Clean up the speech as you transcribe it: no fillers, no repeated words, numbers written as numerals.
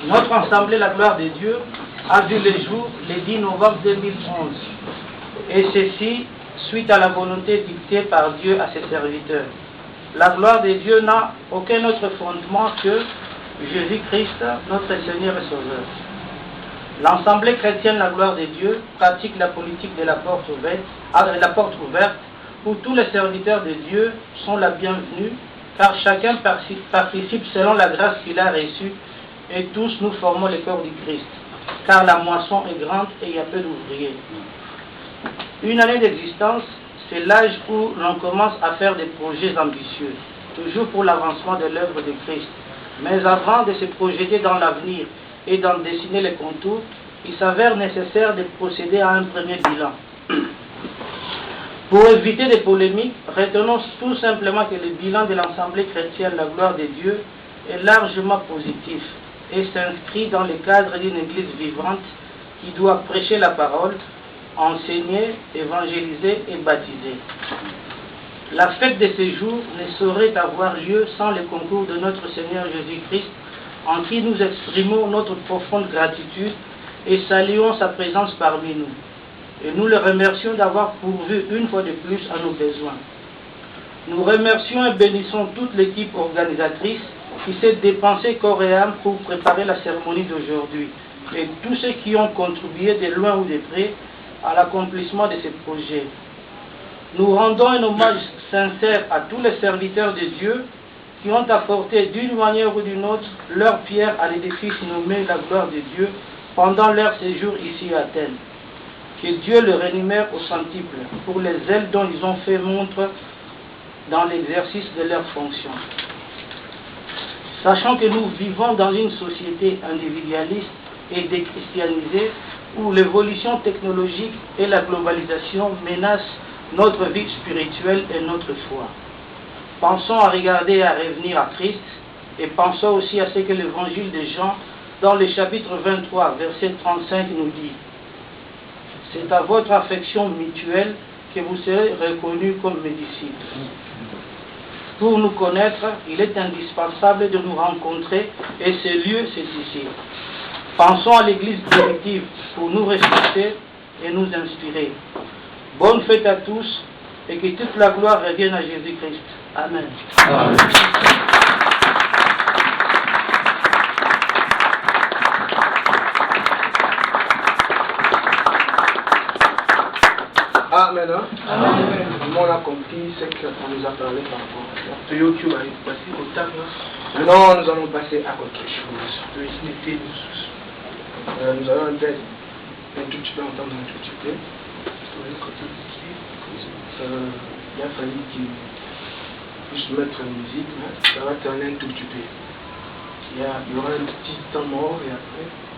Notre assemblée, la gloire de Dieu, a vu le jour le 10 novembre 2011. Et ceci, suite à la volonté dictée par Dieu à ses serviteurs. La gloire de Dieu n'a aucun autre fondement que Jésus-Christ, notre Seigneur et Sauveur. L'Assemblée chrétienne, la gloire de Dieu, pratique la politique de la porte ouverte, où tous les serviteurs de Dieu sont la bienvenue, car chacun participe selon la grâce qu'il a reçue, et tous nous formons le corps du Christ, car la moisson est grande et il y a peu d'ouvriers. Une année d'existence, c'est l'âge où l'on commence à faire des projets ambitieux, toujours pour l'avancement de l'œuvre de Christ. Mais avant de se projeter dans l'avenir et d'en dessiner les contours, il s'avère nécessaire de procéder à un premier bilan. Pour éviter des polémiques, retenons tout simplement que le bilan de l'Assemblée chrétienne, la gloire de Dieu, est largement positif et s'inscrit dans le cadre d'une église vivante qui doit prêcher la parole, enseigner, évangéliser et baptiser. La fête de ce jour ne saurait avoir lieu sans le concours de notre Seigneur Jésus-Christ, en qui nous exprimons notre profonde gratitude et saluons sa présence parmi nous. Et nous le remercions d'avoir pourvu une fois de plus à nos besoins. Nous remercions et bénissons toute l'équipe organisatrice qui s'est dépensée corps et âme pour préparer la cérémonie d'aujourd'hui, et tous ceux qui ont contribué de loin ou de près à l'accomplissement de ce projet. Nous rendons un hommage sincère à tous les serviteurs de Dieu qui ont apporté d'une manière ou d'une autre leur pierre à l'édifice nommé la gloire de Dieu pendant leur séjour ici à Athènes. Que Dieu le rémunère au centuple pour les ailes dont ils ont fait montre dans l'exercice de leurs fonctions. Sachant que nous vivons dans une société individualiste et déchristianisée où l'évolution technologique et la globalisation menacent notre vie spirituelle et notre foi. Pensons à regarder et à revenir à Christ, et pensons aussi à ce que l'évangile de Jean, dans le chapitre 23, verset 35, nous dit. C'est à votre affection mutuelle que vous serez reconnus comme mes disciples. Pour nous connaître, il est indispensable de nous rencontrer, et ce lieu, c'est ici. Pensons à l'Église primitive pour nous ressusciter et nous inspirer. Bonne fête à tous, et que toute la gloire revienne à Jésus-Christ. Amen. Amen. Amen. Amen. On a compris ce qu'on nous a parlé par rapport à ça. Maintenant, nous allons passer à autre chose. Nous allons peut-être un tout petit peu entendre un tout petit peu. Il a fallu qu'il puisse mettre la musique, mais ça va tourner un tout petit peu. Il y aura un petit temps mort et après.